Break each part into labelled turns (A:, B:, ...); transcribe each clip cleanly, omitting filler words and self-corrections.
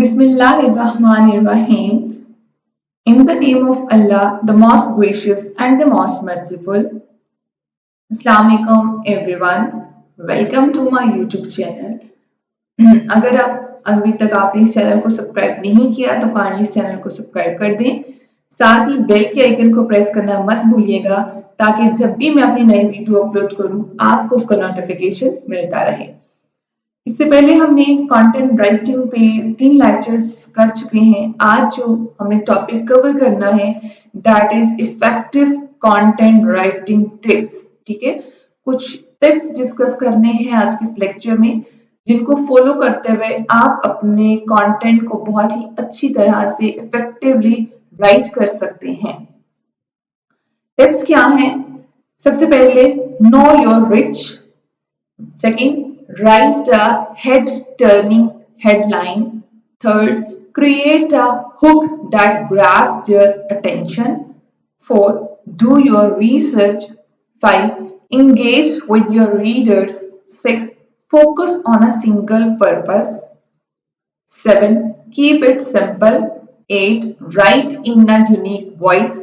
A: Bismillahirrahmanirrahim. In the name of Allah, the most gracious and the most merciful. Assalamu alaikum everyone. Welcome to my YouTube channel. अगर आप अभी तक आपने इस channel को subscribe नहीं किया तो काइंडली इस चैनल को सब्सक्राइब कर दें। साथ ही बेल के आइकन को प्रेस करना मत भूलिएगा ताकि जब भी मैं अपनी नई वीडियो अपलोड करूं आपको उसका नोटिफिकेशन मिलता रहे। इससे पहले हमने कंटेंट राइटिंग पे 3 लेक्चर्स कर चुके हैं। आज जो हमने टॉपिक कवर करना है that is effective content writing tips. ठीक है, कुछ टिप्स डिस्कस करने हैं आज के इस लेक्चर में जिनको फॉलो करते हुए आप अपने कंटेंट को बहुत ही अच्छी तरह से इफेक्टिवली राइट कर सकते हैं। टिप्स क्या हैं? सबसे पहले know your rich. Second, write a head-turning headline. Third, create a hook that grabs their attention. Fourth, do your research. 5, engage with your readers. 6, focus on a single purpose. 7, keep it simple. 8, write in a unique voice.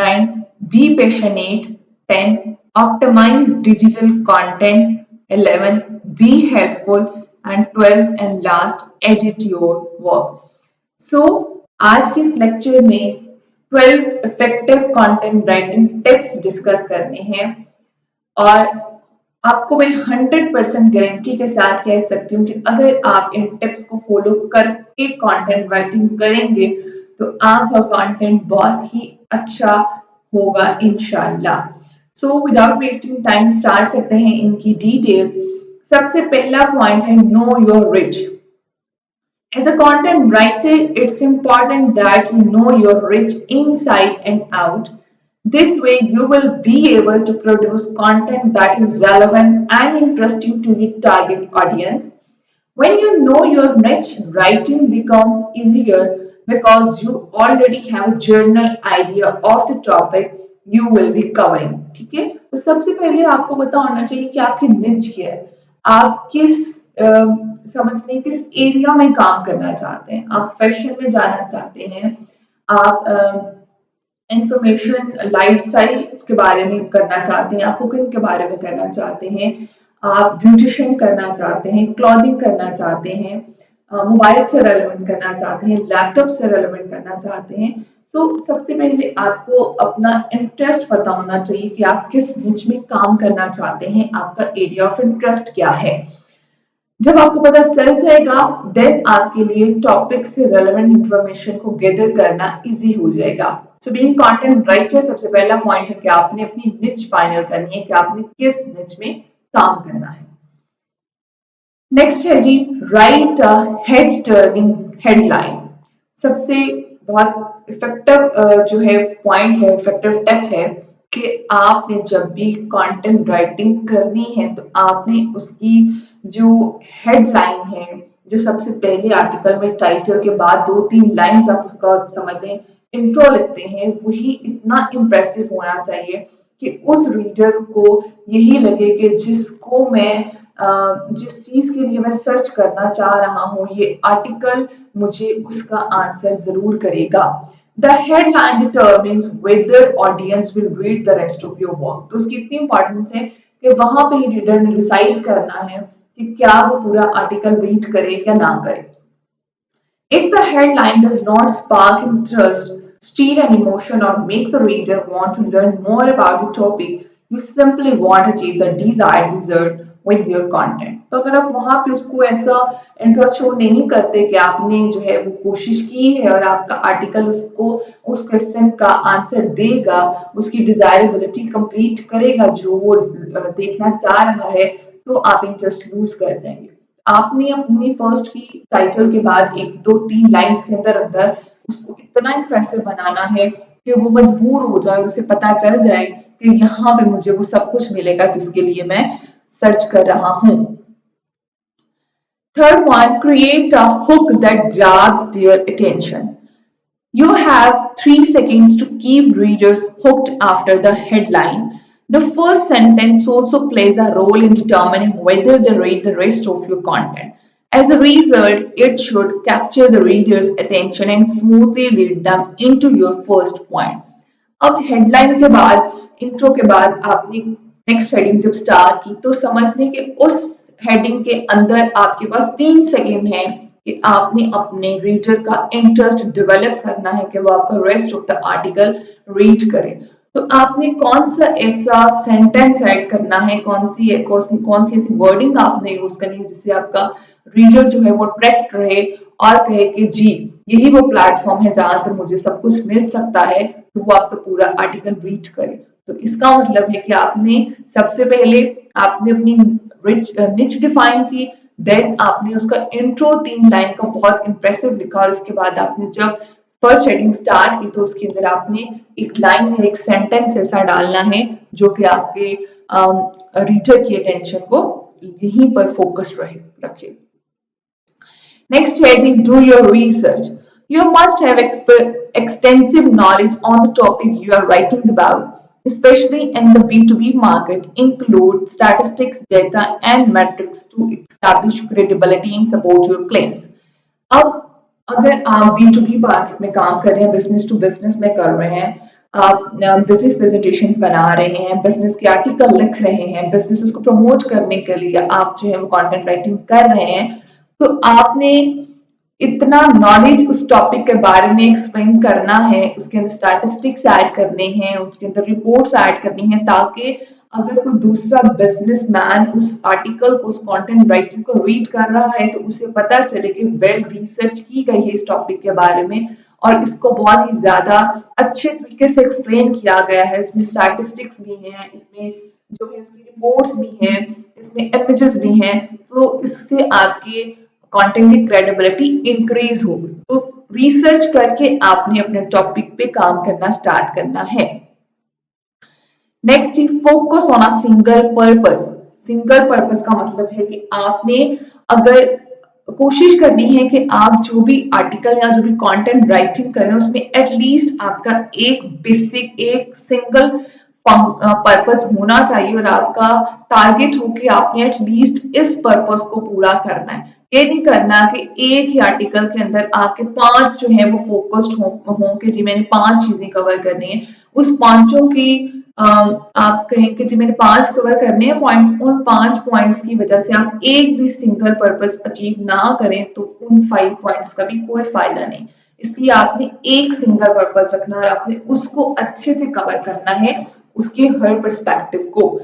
A: 9, be passionate. 10, optimize digital content. 11, be helpful. And 12 and last, edit your work. So आज के इस lecture में 12 effective content writing tips discuss करने हैं और आपको मैं 100% guarantee के साथ कह सकती हूँ कि अगर आप इन टिप्स को फॉलो करके कंटेंट राइटिंग करेंगे तो आपका कंटेंट बहुत ही अच्छा होगा इंशाल्लाह। So without wasting time start करते हैं इनकी डिटेल। सबसे पहला पॉइंट है know your rich. As a content writer, it's important that you know your reach inside and out. This way, you will be able to produce content that is relevant and interesting to your target audience. When you know your niche, writing becomes easier because you already have a general idea of the topic you will be covering. ठीक है, तो सबसे पहले आपको पता होना चाहिए कि आपकी निच क्या है, आप किस समझ लें किस एरिया में काम करना चाहते हैं। आप फैशन में जाना चाहते हैं, आप इंफॉर्मेशन लाइफस्टाइल के बारे में करना चाहते हैं, आप कुकिंग के बारे में करना चाहते हैं, आप ब्यूटिशियन करना चाहते हैं, क्लॉथिंग करना चाहते हैं, मोबाइल से रेलेवेंट करना चाहते हैं, लैपटॉप से रेलेवेंट करना चाहते हैं। सो सबसे पहले आपको अपना इंटरेस्ट पता होना चाहिए कि आप किस निच में काम करना चाहते हैं, आपका एरिया ऑफ इंटरेस्ट क्या है। जब आपको पता चल जाएगा देन आपके लिए टॉपिक से रेलेवेंट इंफॉर्मेशन को गैदर करना इजी हो जाएगा। सो बीइंग कंटेंट राइटर सबसे पहला पॉइंट है कि आपने अपनी निच फाइनल करनी है कि आपने किस निच में काम करना है। नेक्स्ट है जी write a head turning headline. सबसे बहुत इफेक्टिव जो है पॉइंट है, इफेक्टिव टिप है कि आपने जब भी कंटेंट राइटिंग करनी है तो आपने उसकी जो हेडलाइन है, जो सबसे पहले आर्टिकल में टाइटल के बाद 2-3 लाइंस आप उसका समझ लें इंट्रो लिखते हैं, वही इतना इम्प्रेसिव होना चाहिए कि उस रीडर को यही लगे कि जिसको मैं जिस चीज के लिए मैं सर्च करना चाह रहा हूँ ये आर्टिकल मुझे उसका आंसर जरूर करेगा। The headline determines whether audience will read the rest of your work। तो उसकी इतनी इंपॉर्टेंस है कि वहां पे ही रीडर ने डिसाइड करना है कि क्या वो पूरा आर्टिकल रीड करे या ना करे। If the headline does not spark interest, stir an emotion, or make the reader want to learn more about the topic, you simply won't achieve the desired result with your content। तो अगर आप वहां पे उसको ऐसा interest show नहीं करते कि आपने जो है वो कोशिश की है और आपका आर्टिकल उसको उस क्वेश्चन का आंसर देगा, उसकी डिजायरेबिलिटी कंप्लीट करेगा जो वो देखना चाह रहा है, तो आप इंटरेस्ट लूज कर जाएंगे। आपने अपनी फर्स्ट की टाइटल के बाद 1-2-3 लाइंस के अंदर अंदर उसको इतना इंप्रेसिव बनाना है कि वो मजबूर हो जाए, उसे पता चल जाए कि यहाँ पे मुझे वो सब कुछ मिलेगा जिसके लिए मैं सर्च कर रहा हूँ। Third one, create a hook that grabs their attention. You have 3 seconds to keep readers hooked after the headline. The first sentence also plays a role in determining whether they read the rest of your content. As a result, it should capture the reader's attention and smoothly lead them into your first point. अब headline के बाद, intro के बाद आपने next heading जब start की तो समझने के उस हेडिंग के अंदर आपके पास 3 सेकेंड है कि आपने अपने रीडर का इंटरेस्ट डेवलप करना है कि वो आपका rest of the article read करे। तो आपने कौन सा ऐसा सेंटेंस ऐड करना है, कौन सी ऐसी वर्डिंग आपने यूज करनी है जिससे आपका रीडर जो है वो अट्रैक्ट रहे और कहे कि जी यही वो प्लेटफॉर्म है जहां से मुझे सब कुछ मिल सकता है, तो वो आपका पूरा आर्टिकल रीड करे। तो इसका मतलब है कि आपने सबसे पहले आपने अपनी निच डिफाइन की, देन आपने उसका इंट्रो 3 लाइन का बहुत इंप्रेसिव लिखा और इसके बाद आपने जब फर्स्ट हेडिंग स्टार्ट की तो उसके अंदर आपने एक लाइन या एक सेंटेंस ऐसा डालना है जो कि आपके रीडर की अटेंशन को यहीं पर फोकस रखे। Next heading, do your research. You must have extensive knowledge on the topic you are writing about, especially in the B2B market, include statistics, data, and metrics to establish credibility and support your claims. अब अगर आप B2B market में काम कर रहे हैं, business to business में कर रहे हैं, आप बिजनेस प्रेजेंटेशंस बना रहे हैं, बिजनेस के आर्टिकल लिख रहे हैं, बिजनेस को प्रमोट करने के लिए आप जो है वो कंटेंट राइटिंग कर रहे हैं, तो आपने इतना नॉलेज उस टॉपिक के बारे में एक्सप्लेन करना है, उसके अंदर स्टैटिस्टिक्स ऐड करने हैं, उसके अंदर रिपोर्ट्स ऐड करनी है, ताकि अगर कोई दूसरा बिजनेसमैन उस आर्टिकल को, उस कंटेंट राइटिंग को रीड कर रहा है तो उसे पता चले कि वेल रिसर्च की गई है इस टॉपिक के बारे में और इसको बहुत ही ज्यादा अच्छे तरीके से एक्सप्लेन किया गया है। इसमें स्टैटिस्टिक्स भी हैं, इसमें जो है उसकी रिपोर्ट्स भी हैं, इसमें इमेजेस भी हैं, तो इससे आपके कंटेंट की क्रेडिबिलिटी इंक्रीज होगी। तो रिसर्च करके आपने अपने टॉपिक पे काम करना स्टार्ट करना है। Next, focus on a single purpose. Single purpose का मतलब है कि आपने अगर कोशिश करनी है कि आप जो भी आर्टिकल या जो भी कंटेंट राइटिंग करें उसमें एटलीस्ट आपका एक बेसिक, एक सिंगल पर्पस होना चाहिए और आपका टारगेट हो कि आपने एटलीस्ट इस पर्पस को पूरा करना है। ये नहीं करना कि एक ही आर्टिकल के अंदर आपके 5 जो है वो फोकस्ड हो कि जी मैंने 5 चीजें कवर करनी है, उस पांचों की आप कहें कि जी मैंने 5 कवर करने हैं पॉइंट्स, उन 5 पॉइंट्स की वजह से आप एक भी सिंगल पर्पस अचीव ना करें तो उन 5 पॉइंट्स का भी कोई फायदा नहीं। इसलिए आपने एक सिंगल पर्पस रखना और आपने उसको अच्छे से कवर करना है, उसके हर पर्सपेक्टिव को।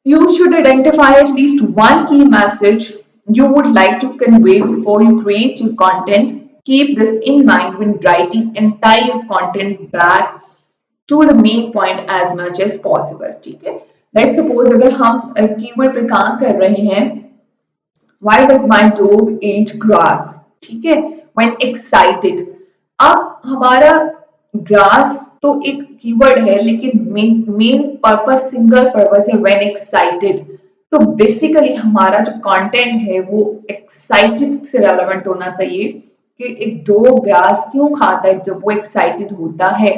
A: You should identify at least one key message you would like to convey before you create your content. Keep this in mind when writing and tie your content back to the main point as much as possible. ठीक है, let's suppose अगर हम keyword पे काम कर रहे हैं, why does my dog eat grass, ठीक है, when excited। अब हमारा ग्रास तो एक कीवर्ड है लेकिन मेन पर्पस, सिंगल पर्पस है व्हेन एक्साइटेड। तो बेसिकली हमारा जो कंटेंट है वो एक्साइटेड से रेलेवेंट होना चाहिए कि एक डॉग ग्रास क्यों खाता है जब वो एक्साइटेड होता है।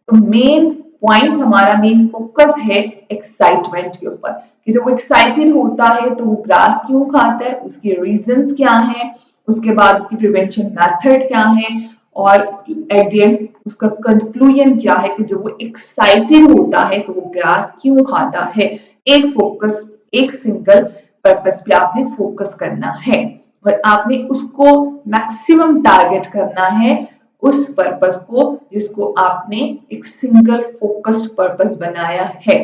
A: तो मेन पॉइंट हमारा, मेन फोकस है एक्साइटमेंट के ऊपर कि जब वो एक्साइटेड होता है तो वो ग्रास क्यों खाता है, उसके रीजंस क्या हैं, उसके बाद उसकी प्रिवेंशन मेथड क्या है और एट द एंड उसका कंक्लूजन क्या है कि जब वो एक्साइटेड होता है तो वो ग्रास क्यों खाता है। एक फोकस, एक सिंगल पर्पस पे आपने फोकस करना है और आपने उसको मैक्सिमम टारगेट करना है, उस पर्पस को जिसको आपने एक सिंगल फोकस्ड पर्पस बनाया है।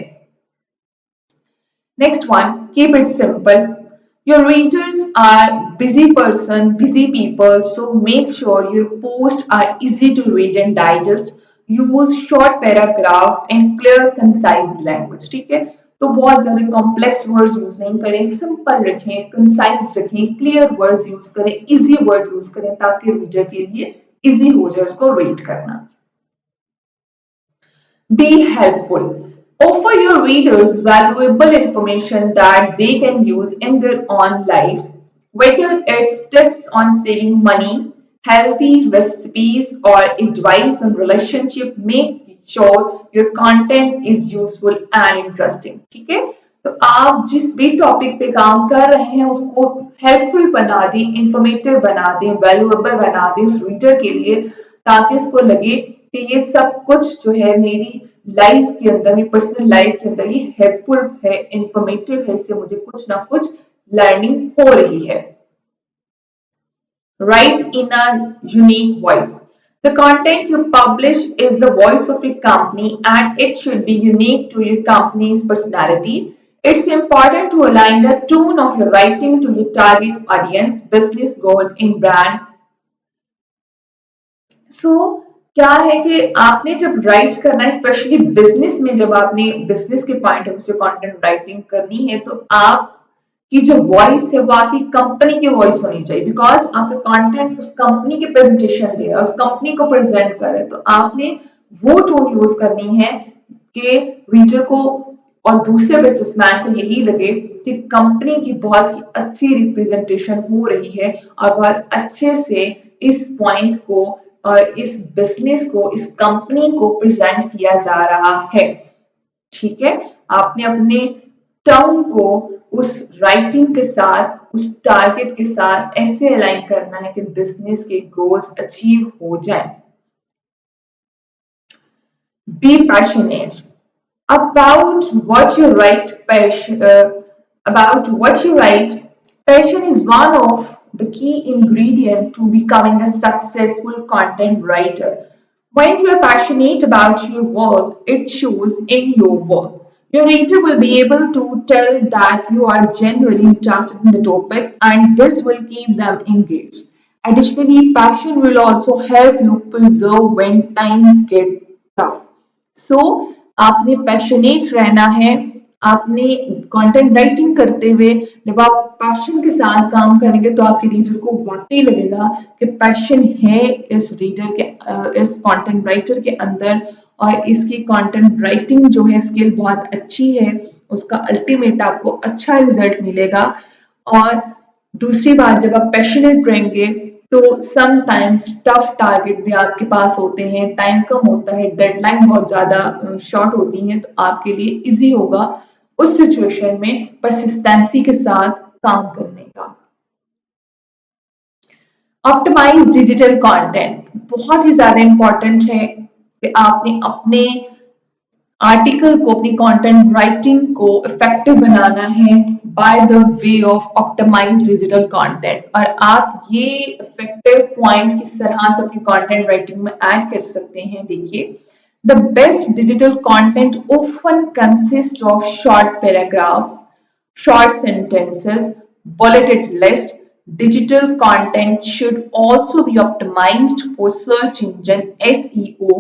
A: Next one, keep it simple. Your readers are busy people, so make sure your posts are easy to read and digest. Use short paragraph and clear, concise language. ठीक है, तो बहुत ज्यादा complex words use नहीं करें, simple रखें, concise रखें, clear words use करें, इजी वर्ड यूज करें ताकि रीडर के लिए इजी हो जाए उसको रीड करना। Be helpful. Offer your readers valuable information that they can use in their own lives, whether it's tips on saving money, healthy recipes, or advice on relationship. Make sure your content is useful and interesting. ठीक है, तो आप जिस भी topic पे काम कर रहे हैं उसको हेल्पफुल बना दें, इंफॉर्मेटिव बना दें, वैल्यूएबल बना दें उस रीडर के लिए, ताकि उसको लगे कि ये सब कुछ जो है मेरी लाइफ के अंदर, मेरी पर्सनल लाइफ के अंदर ये हेल्पफुल है, इंफॉर्मेटिव है, इससे मुझे कुछ ना कुछ लर्निंग हो रही है। Write in a unique voice. The content you publish is the voice of your company and it should be unique to your company's personality. It's important to align the tone of your writing to your target audience, business goals, and brand. क्या है कि आपने जब right करना है, specially business में, जब आपने बिजनेस के पॉइंट ऑफ व्यू से कंटेंट राइटिंग करनी है, तो आप की जो वॉइस है वो आपकी कंपनी की वॉइस होनी चाहिए, बिकॉज आपका कंटेंट उस कंपनी की प्रेजेंटेशन दे रहा है, उस कंपनी को प्रेजेंट कर रहे हैं, तो आपने वो टोन यूज करनी है कि रीडर को और दूसरे बिजनेसमैन को यही लगे कि कंपनी की बहुत ही अच्छी रिप्रेजेंटेशन हो रही है और बहुत अच्छे से इस पॉइंट को और इस बिजनेस को, इस कंपनी को प्रेजेंट किया जा रहा है। ठीक है, आपने अपने टर्म को उस राइटिंग के साथ, उस टारगेट के साथ ऐसे अलाइन करना है कि बिजनेस के गोल्स अचीव हो जाए। Be passionate about what you write. About what you write, passion is one of the key ingredients to becoming a successful content writer. When you are passionate about your work, it shows in your work. Your reader will be able to tell that you are genuinely interested in the topic, and this will keep them engaged. Additionally, passion will also help you preserve when times get tough. आपने passionate रहना है। आपने content writing करते हुए जब आप passion के साथ काम करेंगे तो आपके रीडर को वाकई लगेगा कि पैशन है इस रीडर के, इस कंटेंट राइटर के अंदर, और इसकी कंटेंट राइटिंग जो है स्किल बहुत अच्छी है, उसका अल्टीमेट आपको अच्छा रिजल्ट मिलेगा। और दूसरी बात, जब आप पैशनेट रहेंगे तो समटाइम्स टफ टारगेट भी आपके पास होते हैं, टाइम कम होता है, डेडलाइन बहुत ज्यादा शॉर्ट होती है, तो आपके लिए इजी होगा उस सिचुएशन में परसिस्टेंसी के साथ काम करने का। ऑप्टिमाइज डिजिटल कंटेंट बहुत ही ज्यादा इंपॉर्टेंट है कि आपने अपने आर्टिकल को, अपनी कंटेंट राइटिंग को इफेक्टिव बनाना है by the way of optimize digital content. और आप ये इफेक्टिव पॉइंट किस तरह से अपनी कंटेंट राइटिंग में ऐड कर सकते हैं, देखिए। The best digital content often consists of short paragraphs, short sentences, bulleted list. Digital content should also be optimized for search engine SEO,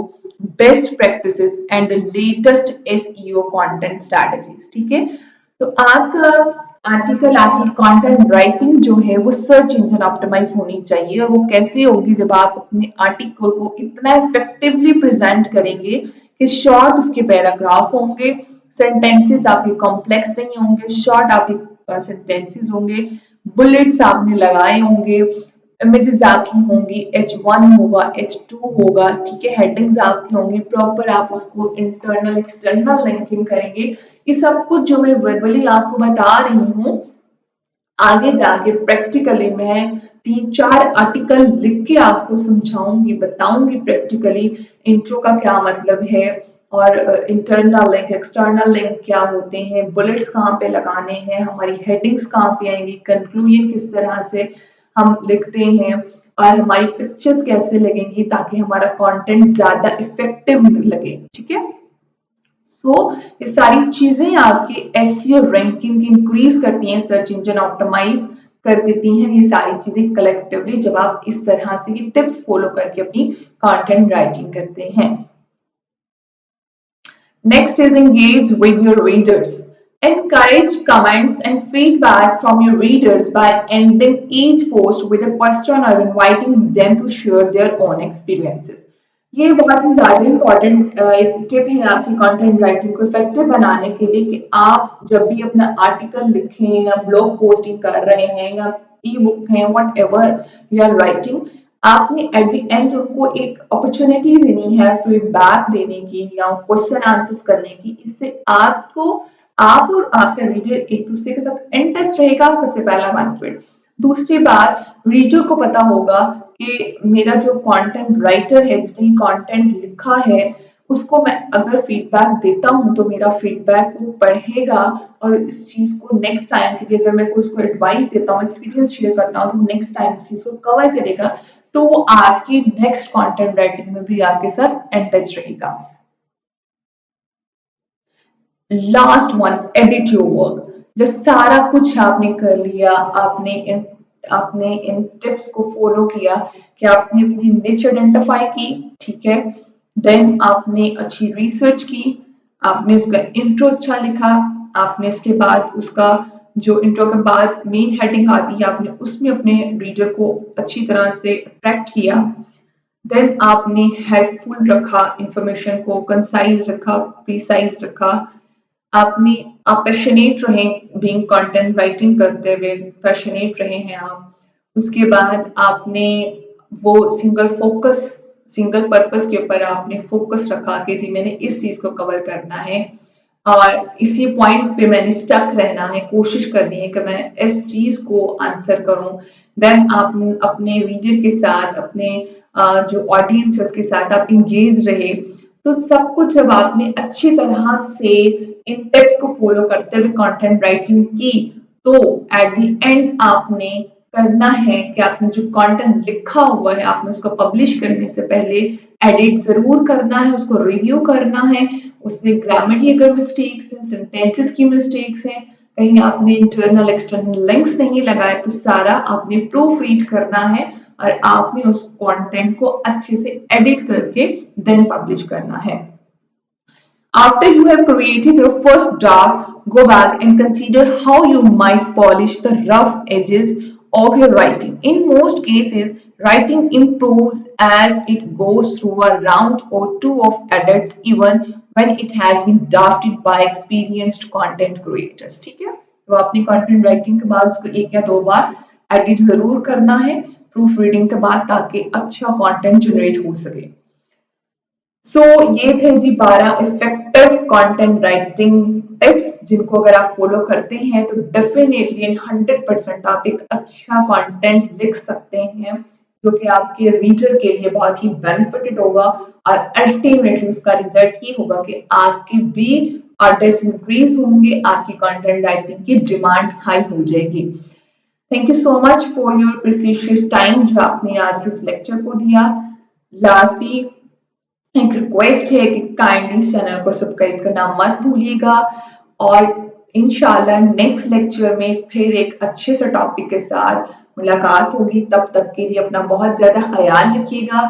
A: best practices and the latest SEO content strategies। ठीक है, तो आपका article, आपकी content writing जो है वो search engine optimise होनी चाहिए। और वो कैसे होगी, जब आप अपने आर्टिकल को इतना इफेक्टिवली प्रेजेंट करेंगे कि शॉर्ट उसके पैराग्राफ होंगे, सेंटेंसेस आपके कॉम्प्लेक्स नहीं होंगे, शॉर्ट आपके सेंटेंसेस होंगे, बुलेट्स आपने लगाए होंगे, इमेजेस आपकी होंगी, H1 होगा, H2 होगा, ठीक है, हेडिंग्स आपकी होंगी, प्रॉपर आप उसको इंटरनल एक्सटर्नल लिंकिंग करेंगे। ये सब कुछ जो मैं वर्बली आपको बता रही हूँ, आगे जाके प्रैक्टिकली मैं 3-4 आर्टिकल लिख के आपको समझाऊंगी, बताऊंगी प्रैक्टिकली इंट्रो का क्या मतलब है, और इंटरनल लिंक, एक्सटर्नल लिंक क्या होते हैं, बुलेट्स कहाँ पे लगाने हैं, हमारी हेडिंग्स कहाँ पे आएंगी, कंक्लूजन किस तरह से हम लिखते हैं, और हमारी पिक्चर्स कैसे लगेंगी ताकि हमारा कंटेंट ज्यादा इफेक्टिव लगे। ठीक है, ये सारी चीजें आपकी एसईओ रैंकिंग इंक्रीज करती हैं, सर्च इंजन ऑप्टिमाइज कर देती हैं। ये सारी चीजें कलेक्टिवली जब आप इस तरह से ये टिप्स फॉलो करके अपनी कंटेंट राइटिंग करते हैं। Next is engage with your readers. Encourage comments and feedback from your readers by ending each post with a question or inviting them to share their own experiences. ये बहुत ही ज्यादा important एक tip है आपकी content writing को effective बनाने के लिए, कि आप जब भी अपना आर्टिकल लिखें या ब्लॉग पोस्टिंग कर रहे हैं या ई बुक है, whatever you are writing, आपने एट द एंड उनको एक अपॉर्चुनिटी देनी है फीडबैक देने की या क्वेश्चन आंसर्स करने की। इससे आपको आप और आपका रीडर एक दूसरे के साथ इन टच रहेगा, सबसे पहला बेनिफिट। दूसरी बात, रीडर को पता होगा कि मेरा जो कंटेंट राइटर है जिसने कंटेंट लिखा है उसको मैं अगर फीडबैक देता हूँ तो मेरा फीडबैक वो पढ़ेगा और इस चीज को नेक्स्ट टाइम के लिए अगर मैं कोई उसको एडवाइस देता हूँ, एक्सपीरियंस शेयर करता हूँ तो नेक्स्ट टाइम इस चीज को कवर करेगा, तो वो आपकी नेक्स्ट कंटेंट राइटिंग में भी आपके साथ इन टच रहेगा। Last one, edit your work. जब सारा कुछ आपने कर लिया, आपने इन टिप्स को फॉलो किया कि आपने अपनी निच आइडेंटिफाई की, ठीक है, देन आपने अच्छी रिसर्च की, आपने उसका इंट्रो अच्छा लिखा, आपने इसके बाद उसका जो इंट्रो के बाद मेन हेडिंग आती है आपने उसमें अपने रीडर को अच्छी तरह से अट्रैक्ट किया, देन आपने हेल्पफुल रखा, इंफॉर्मेशन को कंसाइज रखा, प्रिसाइज रखा, आपने आप पैशनेट रहे, बीइंग कंटेंट राइटिंग करते हुए पैशनेट रहे हैं आप। उसके बाद आपने वो सिंगल पर्पस के ऊपर आपने फोकस रखा कि जी मैंने इस चीज को कवर करना है और इसी पॉइंट पे मैंने स्टक रहना है, कोशिश करनी है कि मैं इस चीज को आंसर करूं। देन आप अपने रीडर के साथ, अपने जो ऑडियंस है उसके साथ आप इंगेज रहे। तो सब कुछ जब आपने अच्छी तरह से इन टिप्स को फॉलो करते हुए कंटेंट राइटिंग की, तो एट द एंड आपने करना है कि आपने जो कंटेंट लिखा हुआ है आपने उसको पब्लिश करने से पहले एडिट जरूर करना है, उसको रिव्यू करना है, उसमें ग्रामर की अगर मिस्टेक्स हैं, सेंटेंसेस की मिस्टेक्स हैं, कहीं आपने इंटरनल एक्सटर्नल लिंक्स नहीं लगाए तो सारा आपने प्रूफ रीड करना है और आपने उस कंटेंट को अच्छे से एडिट करके देन पब्लिश करना है। After you have created your first draft, go back and consider how you might polish the rough edges of your writing. In most cases, writing improves as it goes through a round or two of edits, even when it has been drafted by experienced content creators. ठीक है, तो अपनी content writing के बाद उसको एक या दो बार edit जरूर करना है प्रूफ रीडिंग के बाद, ताकि अच्छा content generate हो सके। ये थे जी 12 इफेक्टिव कंटेंट राइटिंग टिप्स जिनको अगर आप फॉलो करते हैं तो डेफिनेटली 100% आप एक अच्छा कंटेंट लिख सकते हैं जो कि आपके रीडर के लिए बहुत ही बेनिफिटेड होगा और अल्टीमेटली उसका रिजल्ट ये होगा कि आपके भी ऑर्डर्स इंक्रीज होंगे, आपकी कंटेंट राइटिंग की डिमांड हाई हो जाएगी। Thank you so much for your precious time जो आपने आज इस लेक्चर को दिया। लास्टली एक रिक्वेस्ट है कि काइंडली इस चैनल को सब्सक्राइब करना मत भूलिएगा और इंशाल्लाह नेक्स्ट लेक्चर में फिर एक अच्छे से टॉपिक के साथ मुलाकात होगी। तब तक के लिए अपना बहुत ज्यादा ख्याल रखिएगा।